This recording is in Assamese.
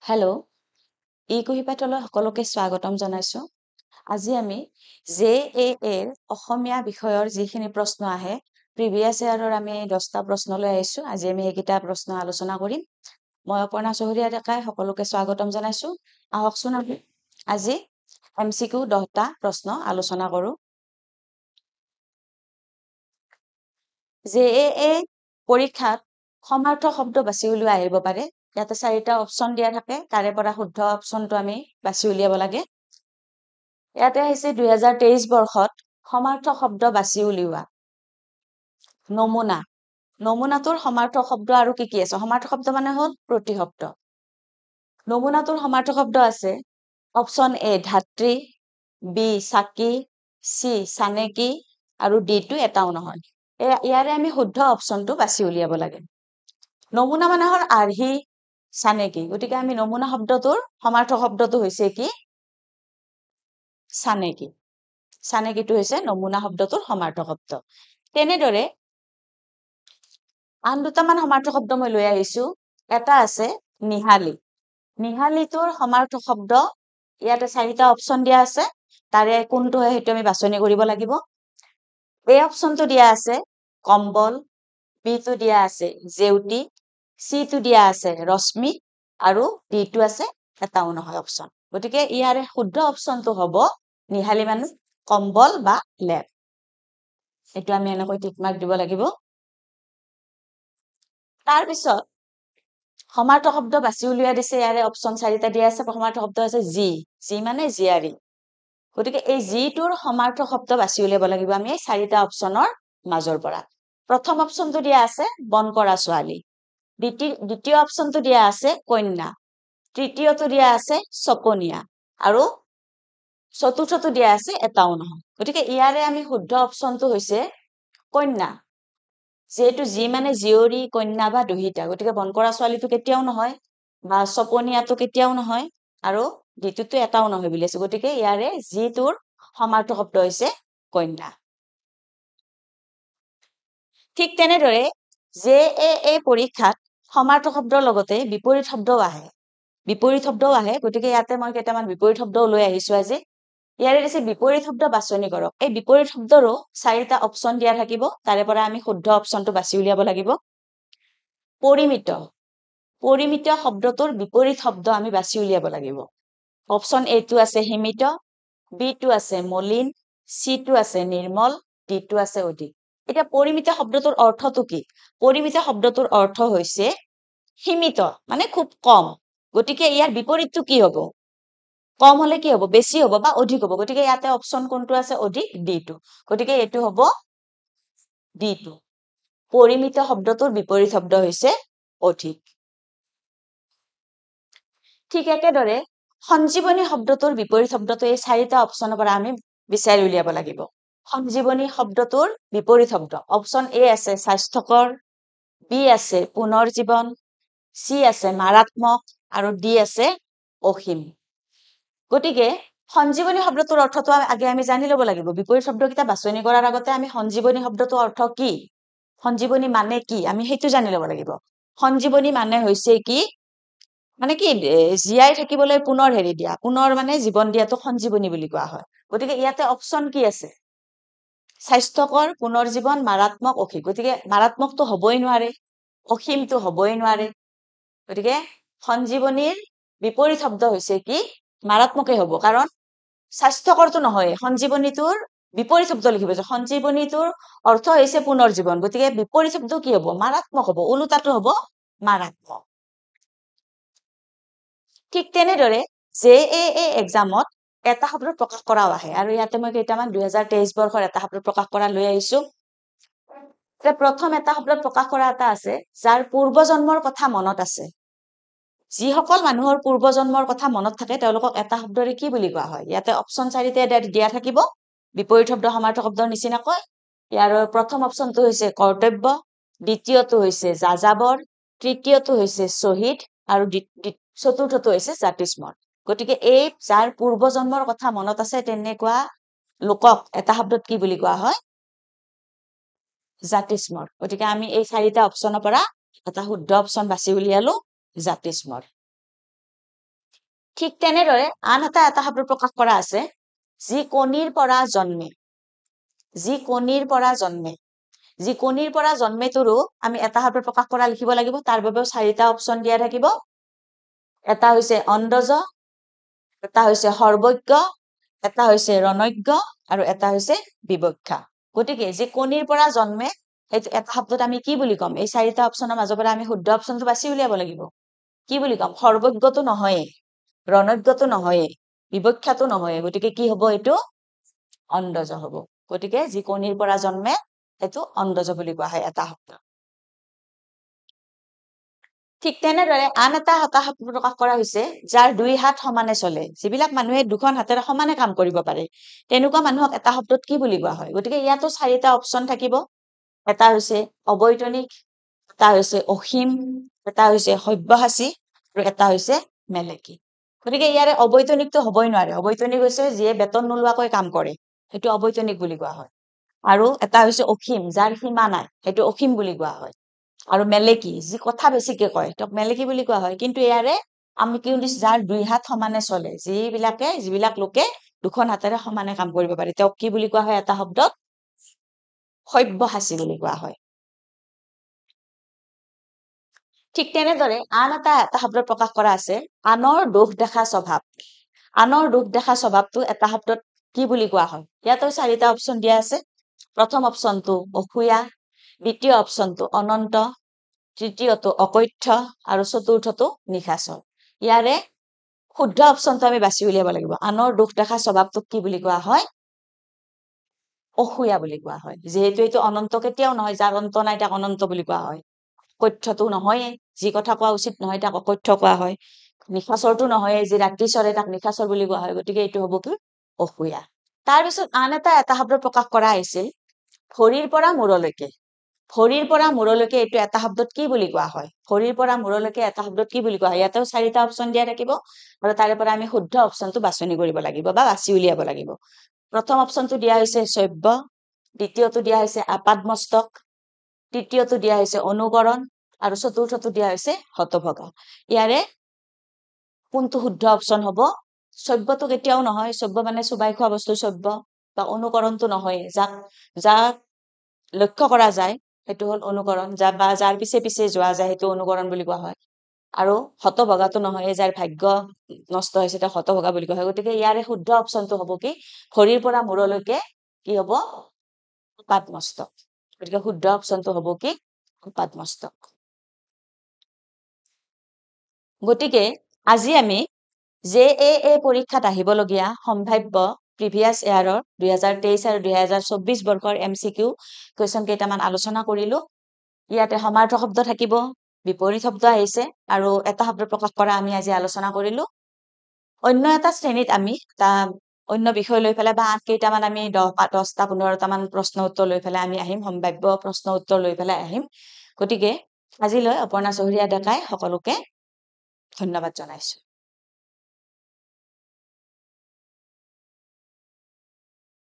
হেল্ল', ই-কুহিপাতলৈ সকলোকে স্বাগতম জনাইছো। আজি আমি JAAৰ অসমীয়া বিষয়ৰ যিখিনি প্ৰশ্ন আহে, প্ৰিভিয়াছ ইয়াৰৰ আমি 10টা প্ৰশ্ন লৈ আহিছো। আজি আমি সেইকেইটা প্ৰশ্ন আলোচনা কৰিম। মই অপৰ্ণা চহৰীয়া ডেকাই সকলোকে স্বাগতম জনাইছো। আহকচোন আমি আজি MCQ 10টা প্ৰশ্ন আলোচনা কৰো। JAA পৰীক্ষাত সমাৰ্থক শব্দ বাছি উলিয়াই আহিব পাৰে। ইয়াতে 4টা অপচন দিয়া থাকে, তাৰে পৰা শুদ্ধ অপচনটো আমি বাছি উলিয়াব লাগে। ইয়াতে আহিছে 2023 বৰ্ষত সমাৰ্থক শব্দ বাছি উলিওৱা। নমুনা। নমুনাটোৰ সমাৰ্থক শব্দ আৰু কি কি আছে? সমাৰ্থক শব্দ মানে হ'ল প্ৰতিশব্দ। নমুনাটোৰ সমাৰ্থক শব্দ আছে অপচন A ধাত্ৰী, B চাকি, C চানেকি আৰু D টো এটাও নহয়। ইয়াৰে আমি শুদ্ধ অপচনটো বাছি উলিয়াব লাগে। নমুনা মানে হ'ল আৰ্হি, চানেকি। গতিকে আমি নমুনা শব্দটোৰ সমাৰ্থক শব্দটো হৈছে কি? চানেকি। চানেকিটো হৈছে নমুনা শব্দটোৰ সমাৰ্থক শব্দ। তেনেদৰে আন দুটামান সমাৰ্থক শব্দ মই লৈ আহিছো। এটা আছে নিহালি। নিহালিটোৰ সমাৰ্থক শব্দ ইয়াতে 4টা অপচন দিয়া আছে, তাৰে কোনটো হয় সেইটো আমি বাছনি কৰিব লাগিব। এই অপচনটো দিয়া আছে কম্বল, B টো দিয়া আছে জেউতি, C টো দিয়া আছে ৰশ্মি আৰু D টো আছে এটাও নহয় অপচন। গতিকে ইয়াৰে শুদ্ধ অপচনটো হ'ব নিহালি মানে কম্বল বা লেপ। এইটো আমি এনেকৈ টিক মাৰ্ক দিব লাগিব। তাৰ পিছত সমাৰ্থক শব্দ বাছি উলিয়াই দিছে। ইয়াৰে অপচন 4টা দিয়া আছে। সমাৰ্থক শব্দ আছে জি মানে জীয়াৰী। গতিকে এই জিটোৰ সমাৰ্থক শব্দ বাছি উলিয়াব লাগিব আমি 4টা অপচনৰ মাজৰ পৰা। প্ৰথম অপচনটো দিয়া আছে বন কৰা ছোৱালী, দ্বিতীয় অপচনটো দিয়া আছে কন্যা, তৃতীয়টো দিয়া আছে চপনীয়া আৰু চতুৰ্থটো দিয়া আছে এটাও নহয়। গতিকে ইয়াৰে আমি শুদ্ধ অপচনটো হৈছে কন্যা। যিহেতু জি মানে জীয়ৰী, কন্যা বা দুহিতা, গতিকে বন কৰা ছোৱালীটো কেতিয়াও নহয় বা চপনীয়াটো কেতিয়াও নহয় আৰু দ্বিতীয়টো এটাও নহয় বুলি আছে। গতিকে ইয়াৰে জিটোৰ সমাৰ্থক শব্দ হৈছে কন্যা। ঠিক তেনেদৰে JAA পৰীক্ষাত সমাৰ্থক শব্দৰ লগতে বিপৰীত শব্দও আহে। গতিকে ইয়াতে মই কেইটামান বিপৰীত শব্দও লৈ আহিছো আজি। ইয়াৰে দিছে বিপৰীত শব্দ বাছনি কৰক। এই বিপৰীত শব্দৰো 4টা অপচন দিয়া থাকিব, তাৰে পৰা আমি শুদ্ধ অপচনটো বাছি উলিয়াব লাগিব। পৰিমিত। পৰিমিত শব্দটোৰ বিপৰীত শব্দ আমি বাছি উলিয়াব লাগিব। অপচন A টো আছে সীমিত, B টো আছে মলিন, C টো আছে নিৰ্মল, D টো আছে অধিক। এতিয়া পৰিমিত শব্দটোৰ অৰ্থটো কি? পৰিমিত শব্দটোৰ অৰ্থ হৈছে সীমিত মানে খুব কম। গতিকে ইয়াৰ বিপৰীতটো কি হ'ব? কম হলে কি হ'ব? বেছি হ'ব বা অধিক হ'ব। গতিকে ইয়াতে অপচন কোনটো আছে? অধিক, D টো। গতিকে এইটো হ'ব D টো। পৰিমিত শব্দটোৰ বিপৰীত শব্দ হৈছে অধিক। ঠিক একেদৰে সঞ্জীৱনী শব্দটোৰ বিপৰীত শব্দটো এই 4টা অপচনৰ পৰা আমি বিচাৰি উলিয়াব লাগিব। সঞ্জীৱনী শব্দটোৰ বিপৰীত শব্দ অপচন A আছে স্বাস্থ্যকৰ, B আছে পুনৰ্জীৱন, C আছে মাৰাত্মক আৰু D আছে অসীম। গতিকে সঞ্জীৱনী শব্দটোৰ অৰ্থটো আগে আমি জানি ল'ব লাগিব। বিপৰীত শব্দকেইটা বাছনি কৰাৰ আগতে আমি সঞ্জীৱনী শব্দটোৰ অৰ্থ কি, সঞ্জীৱনী মানে কি, আমি সেইটো জানি ল'ব লাগিব। সঞ্জীৱনী মানে হৈছে কি? মানে কি জীয়াই থাকিবলৈ পুনৰ দিয়া, পুনৰ মানে জীৱন দিয়াটো সঞ্জীৱনী বুলি কোৱা হয়। গতিকে ইয়াতে অপচন কি আছে? স্বাস্থ্যকৰ, পুনৰ্জীৱন, মাৰাত্মক, অসীম। গতিকে মাৰাত্মকটো হ'বই নোৱাৰে, অসীমটো হ'বই নোৱাৰে। গতিকে সঞ্জীৱনীৰ বিপৰীত শব্দ হৈছে কি? মাৰাত্মকে হ'ব, কাৰণ স্বাস্থ্যকৰটো নহয়। সঞ্জীৱনীটোৰ বিপৰীত শব্দ লিখিব যে সঞ্জীৱনীটোৰ অৰ্থ হৈছে পুনৰ্জীৱন। গতিকে বিপৰীত শব্দ কি হ'ব? মাৰাত্মক হ'ব, ওলোটাটো হ'ব মাৰাত্মক। ঠিক তেনেদৰে JAA এক্সামত এটা শব্দ প্ৰকাশ কৰাও আহে, আৰু ইয়াতে মই কেইটামান 2023 বৰ্ষৰ এটা শব্দ প্ৰকাশ কৰা লৈ আহিছো। প্ৰথম এটা শব্দ প্ৰকাশ কৰা এটা আছে যাৰ পূৰ্বজন্মৰ কথা মনত আছে। যিসকল মানুহৰ পূৰ্বজন্মৰ কথা মনত থাকে তেওঁলোকক এটা শব্দৰে কি বুলি কোৱা হয়? ইয়াতে অপচন 4টা দিয়া থাকিব বিপৰীত শব্দ সমাৰ্থক শব্দৰ নিচিনাকৈ। ইয়াৰ প্ৰথম অপচনটো হৈছে কৰ্তব্য, দ্বিতীয়টো হৈছে যাযাবৰ, তৃতীয়টো হৈছে শ্বহীদ আৰু চতুৰ্থটো হৈছে জাতিস্মৰ। গতিকে এই যাৰ পূৰ্বজন্মৰ কথা মনত আছে তেনেকুৱা লোকক এটা শব্দত কি বুলি কোৱা হয়? জাতিস্মৰ। গতিকে আমি এই 4টা অপচনৰ পৰা এটা শুদ্ধ অপচন বাছি উলিয়ালো, জাতিস্মৰ। ঠিক তেনেদৰে আন এটা শব্দ প্ৰকাশ কৰা আছে, যি কণীৰ পৰা জন্মে। যি কণীৰ পৰা জন্মে। যি কণীৰ পৰা জন্মেটোৰো আমি এটা শব্দ প্ৰকাশ কৰা লিখিব লাগিব। তাৰ বাবেও 4টা অপচন দিয়া থাকিব। এটা হৈছে অণ্ডজ, এটা হৈছে সৰ্বজ্ঞ, এটা হৈছে ৰণজ্ঞ, আৰু এটা হৈছে বিবক্ষা। গতিকে যি কণীৰ পৰা জন্মে সেইটো এটা শব্দত আমি কি বুলি ক'ম? এই 4টা অপচনৰ মাজৰ পৰা আমি শুদ্ধ অপচনটো বাছি উলিয়াব লাগিব। কি বুলি ক'ম? সৰ্বজ্ঞটো নহয়ে, ৰণজ্ঞটো নহয়ে, বিবক্ষাটো নহয়ে। গতিকে কি হ'ব? এইটো অণ্ডজ হ'ব। গতিকে যি কণীৰ পৰা জন্মে সেইটো অণ্ডজ বুলি কোৱা হয় এটা শব্দ। ঠিক তেনেদৰে আন এটা শব্দ প্ৰকাশ কৰা হৈছে, যাৰ 2 হাত সমানে চলে। যিবিলাক মানুহে 2খন হাতেৰে সমানে কাম কৰিব পাৰে, তেনেকুৱা মানুহক এটা শব্দত কি বুলি কোৱা হয়? গতিকে ইয়াতো 4টা অপচন থাকিব। এটা হৈছে অবৈতনিক, এটা হৈছে অসীম, এটা হৈছে সব্যসাচী, আৰু এটা হৈছে মেলেকি। গতিকে ইয়াৰে অবৈতনিকটো হ'বই নোৱাৰে। অবৈতনিক হৈছে যিয়ে বেতন নোলোৱাকৈ কাম কৰে, সেইটো অবৈতনিক বুলি কোৱা হয়। আৰু এটা হৈছে অসীম, যাৰ সীমা নাই, সেইটো অসীম বুলি কোৱা হয়। আৰু মেলেকি, যি কথা বেছিকে কয়, তেওঁক মেলেকি বুলি কোৱা হয়। কিন্তু ইয়াৰে আমি কি শুনিছো? যাৰ 2 হাত সমানে চলে। যিবিলাক লোকে 2খন হাতেৰে সমানে কাম কৰিব পাৰে, তেওঁক কি বুলি কোৱা হয়? এটা শব্দত সব্যসাচী বুলি কোৱা হয়। ঠিক তেনেদৰে আন এটা শব্দ প্ৰকাশ কৰা আছে, আনৰ দোষ দেখা স্বভাৱ। আনৰ দোষ দেখা স্বভাৱটো এটা শব্দত কি বুলি কোৱা হয়? ইয়াতো 4টা অপচন দিয়া আছে। প্ৰথম অপচনটো অসূয়া, দ্বিতীয় অপচনটো অনন্ত, তৃতীয়টো অকথ্য, আৰু চতুৰ্থটো নিশাচৰ। ইয়াৰে শুদ্ধ অপচনটো আমি বাছি উলিয়াব লাগিব। আনৰ দোষ দেখা স্বভাৱটোক কি বুলি কোৱা হয়? অসূয়া বুলি কোৱা হয়। যিহেতু এইটো অনন্ত কেতিয়াও নহয়, যাৰ অন্ত নাই তাক অনন্ত বুলি কোৱা হয়। অকথ্যটো নহয়ে, যি কথা কোৱা উচিত নহয় তাক অকথ্য কোৱা হয়। নিশাচৰটো নহয়ে, যি ৰাত্ৰি চৰে তাক নিশাচৰ বুলি কোৱা হয়। গতিকে এইটো হ'ব কি? অসূয়া। তাৰপিছত আন এটা শব্দ প্ৰকাশ কৰা আহিছিল, ভৰিৰ পৰা মূৰলৈকে। ভৰিৰ পৰা মূৰলৈকে এইটো এটা শব্দত কি বুলি কোৱা হয়? ভৰিৰ পৰা মূৰলৈকে এটা শব্দত কি বুলি কোৱা হয়? ইয়াতেও 4টা অপচন দিয়া থাকিব, আৰু তাৰে পৰা আমি শুদ্ধ অপচনটো বাছনি কৰিব লাগিব বা বাছি উলিয়াব লাগিব। প্ৰথম অপচনটো দিয়া হৈছে সভ্য, দ্বিতীয়টো দিয়া হৈছে আপাদমস্তক, তৃতীয়টো দিয়া হৈছে অনুকৰণ, আৰু চতুৰ্থটো দিয়া হৈছে হতভগা। ইয়াৰে কোনটো শুদ্ধ অপচন হ'ব? সভ্যটো কেতিয়াও নহয়। সভ্য মানে চুবাই খোৱা বস্তু সভ্য। বা অনুকৰণটো নহয়, যাক লক্ষ্য কৰা যায় সেইটো হ'ল অনুকৰণ, বা যাৰ পিছে পিছে যোৱা যায় সেইটো অনুকৰণ বুলি কোৱা হয়। আৰু হতভগাটো নহয়, যাৰ ভাগ্য নষ্ট হৈছে তাক হতভগা বুলি কোৱা হয়। গতিকে ইয়াৰে শুদ্ধ অপচনটো হ'ব কি? ভৰিৰ পৰা মূৰলৈকে কি হ'ব? আপাদমস্তক। গতিকে শুদ্ধ অপচনটো হ'ব কি? আপাদমস্তক। গতিকে আজি আমি JAA পৰীক্ষাত আহিবলগীয়া সম্ভাৱ্য প্ৰিভিয়াছ ইয়াৰৰ 2023 আৰু 2024 বৰ্ষৰ MCQ কুৱেশ্যন কেইটামান আলোচনা কৰিলো। ইয়াতে সমাৰ্থক শব্দ থাকিব, বিপৰীত শব্দ আহিছে, আৰু এটা শব্দ প্ৰকাশ কৰা আমি আজি আলোচনা কৰিলো। অন্য এটা শ্ৰেণীত আমি অন্য বিষয় লৈ পেলাই বা 8 কেইটামান আমি 10টা 15টা মান প্ৰশ্ন উত্তৰ লৈ পেলাই আমি আহিম, সম্ভাৱ্য প্ৰশ্ন উত্তৰ লৈ পেলাই আহিম। গতিকে আজিলৈ অপৰ্ণা চহৰীয়া ডেকাই সকলোকে ধন্যবাদ জনাইছো।